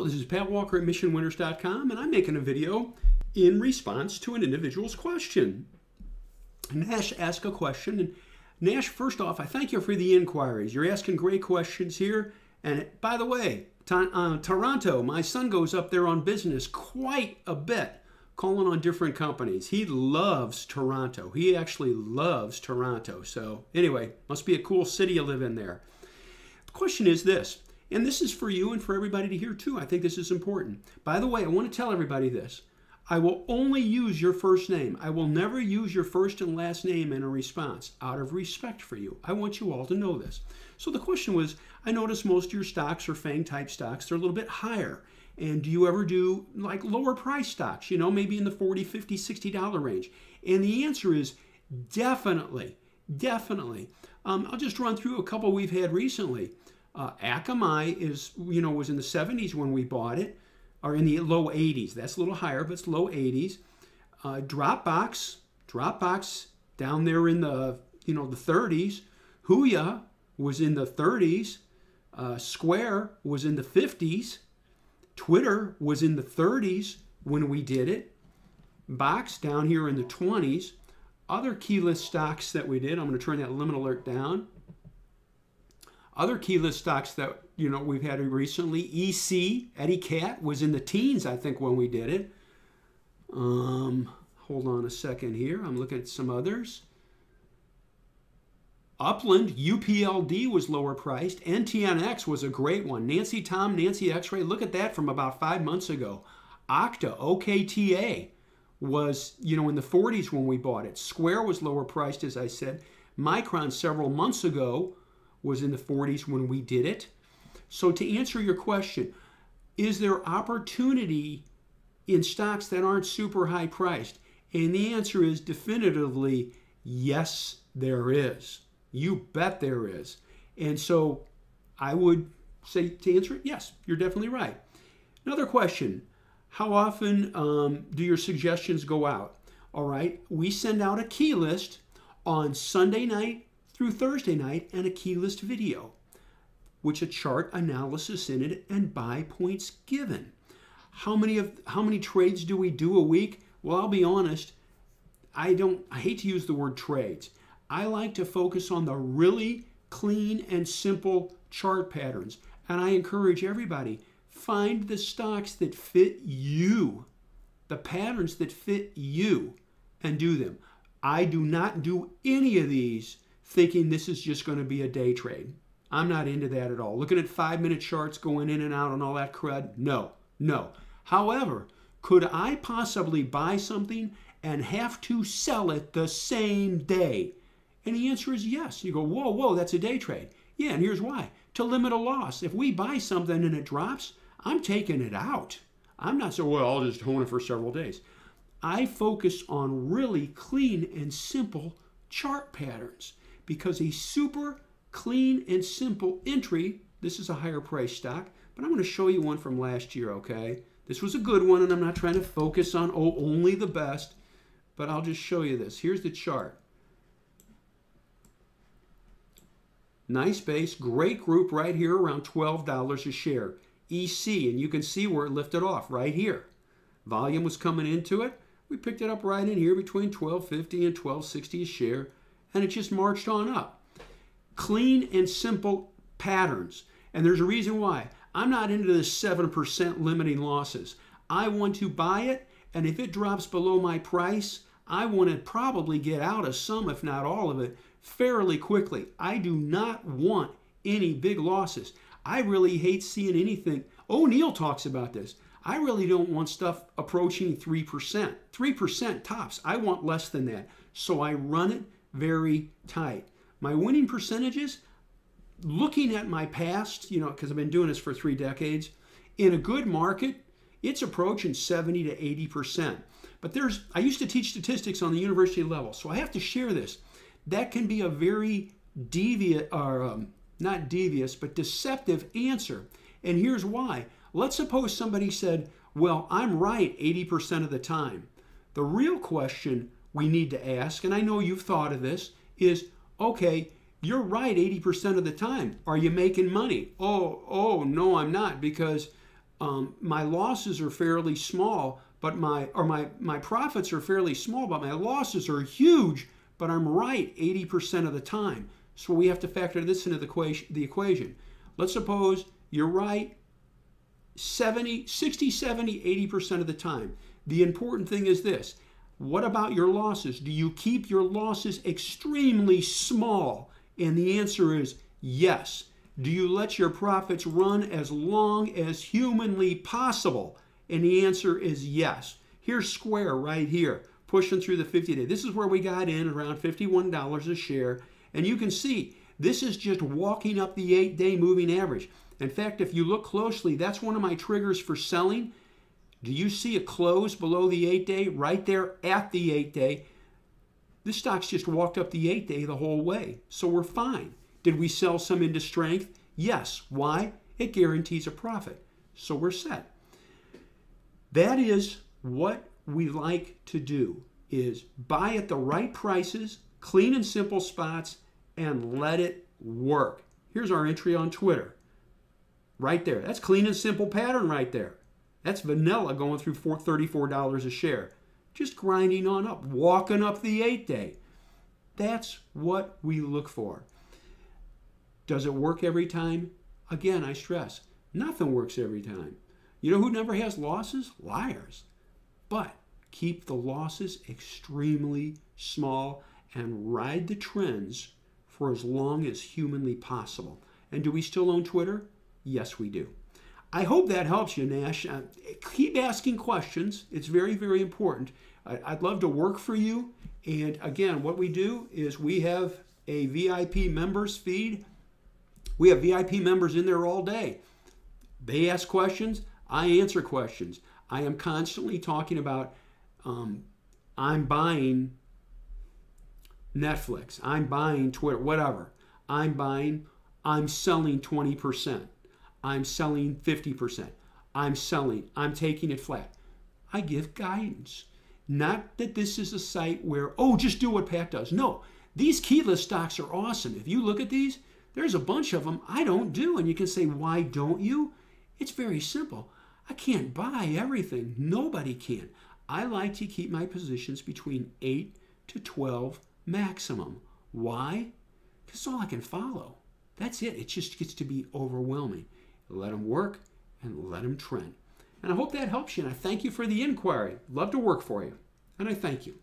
Hello, this is Pat Walker at MissionWinners.com, and I'm making a video in response to an individual's question. Nash asked a question, and Nash, first off, I thank you for the inquiries. You're asking great questions here. And by the way, Toronto, my son goes up there on business quite a bit, calling on different companies. He loves Toronto. He actually loves Toronto. So anyway, must be a cool city you live in there. The question is this. And this is for you and for everybody to hear too. I think this is important. By the way, I want to tell everybody this. I will only use your first name. I will never use your first and last name in a response out of respect for you. I want you all to know this. So the question was, I notice most of your stocks are FANG type stocks. They're a little bit higher. And do you ever do like lower price stocks, maybe in the $40, $50, $60 range? And the answer is definitely, definitely. I'll just run through a couple we've had recently. Akamai was in the 70s when we bought it, or in the low 80s. That's a little higher, but it's low 80s. Dropbox down there in the the 30s. Huya was in the 30s. Square was in the 50s. Twitter was in the 30s when we did it. Box down here in the 20s. Other keyless stocks that we did, I'm going to turn that limit alert down. Other keyless stocks that we've had recently, EC, Eddie Cat was in the teens, I think, when we did it. Hold on a second here. I'm looking at some others. Upland, UPLD was lower priced. NTNX was a great one. Nancy Tom, Nancy X-Ray, look at that from about 5 months ago. Okta, OKTA was, in the 40s when we bought it. Square was lower priced, as I said. Micron several months ago was in the 40s when we did it. So to answer your question, is there opportunity in stocks that aren't super high priced? And the answer is definitively, yes, there is. You bet there is. And so I would say to answer it, yes, you're definitely right. Another question, how often do your suggestions go out? All right, we send out a key list on Sunday night through Thursday night and a key list video, which a chart analysis in it and buy points given. How many trades do we do a week? Well, I'll be honest, I hate to use the word trades. I like to focus on the really clean and simple chart patterns. And I encourage everybody, find the stocks that fit you, the patterns that fit you, and do them. I do not do any of these thinking this is just going to be a day trade. I'm not into that at all. Looking at 5-minute charts going in and out and all that crud, no. However, could I possibly buy something and have to sell it the same day? And the answer is yes. You go, whoa, that's a day trade. Yeah, and here's why. To limit a loss. If we buy something and it drops, I'm taking it out. I'm not so, I'll just hold it for several days. I focus on really clean and simple chart patterns because a super clean and simple entry, this is a higher price stock, but I'm going to show you one from last year, okay? This was a good one, and I'm not trying to focus on, only the best, but I'll just show you this. Here's the chart. Nice base, great group right here, around $12 a share. EC, and you can see where it lifted off right here. Volume was coming into it. We picked it up right in here between $12.50 and $12.60 a share, and it just marched on up. Clean and simple patterns, and there's a reason why. I'm not into the 7% limiting losses. I want to buy it, and if it drops below my price, I want to probably get out of some, if not all of it, fairly quickly. I do not want any big losses. I really hate seeing anything. O'Neill talks about this. I really don't want stuff approaching 3%. 3% tops. I want less than that. So I run it very tight. My winning percentages, looking at my past, because I've been doing this for 3 decades, in a good market, it's approaching 70 to 80%. But I used to teach statistics on the university level, so I have to share this. That can be a very devious, or not devious, but deceptive answer. And here's why. Let's suppose somebody said, well, I'm right 80% of the time. The real question we need to ask, and I know you've thought of this, is, okay, you're right 80% of the time. Are you making money? Oh, no, I'm not, because my losses are fairly small, but my profits are fairly small, but my losses are huge, but I'm right 80% of the time. So we have to factor this into the equation. Let's suppose you're right 60, 70, 80% of the time. The important thing is this. What about your losses? Do you keep your losses extremely small? And the answer is yes. Do you let your profits run as long as humanly possible? And the answer is yes. Here's Square right here, pushing through the 50-day. This is where we got in around $51 a share. And you can see this is just walking up the 8-day moving average. In fact, if you look closely, that's one of my triggers for selling. Do you see a close below the 8-day right there at the 8-day? This stock's just walked up the 8-day the whole way, so we're fine. Did we sell some into strength? Yes. Why? It guarantees a profit, so we're set. That is what we like to do, is buy at the right prices, clean and simple spots, and let it work. Here's our entry on Twitter. Right there. That's clean and simple pattern right there. That's vanilla going through $34 a share. Just grinding on up, walking up the 8-day. That's what we look for. Does it work every time? Again, I stress, nothing works every time. You know who never has losses? Liars. But keep the losses extremely small and ride the trends for as long as humanly possible. And do we still own Twitter? Yes, we do. I hope that helps you, Nash. Keep asking questions. It's very, very important. I'd love to work for you. And again, what we do is we have a VIP members feed. We have VIP members in there all day. They ask questions. I answer questions. I am constantly talking about I'm buying Netflix. I'm buying Twitter, whatever. I'm selling 20%. I'm selling 50%. I'm taking it flat. I give guidance. Not that this is a site where, oh, just do what Pat does. No, these keyless stocks are awesome. If you look at these, there's a bunch of them I don't do. And you can say, why don't you? It's very simple. I can't buy everything. Nobody can. I like to keep my positions between 8 to 12 maximum. Why? Because it's all I can follow. That's it. It just gets to be overwhelming. Let them work and let them trend. And I hope that helps you. And I thank you for the inquiry. Love to work for you. And I thank you.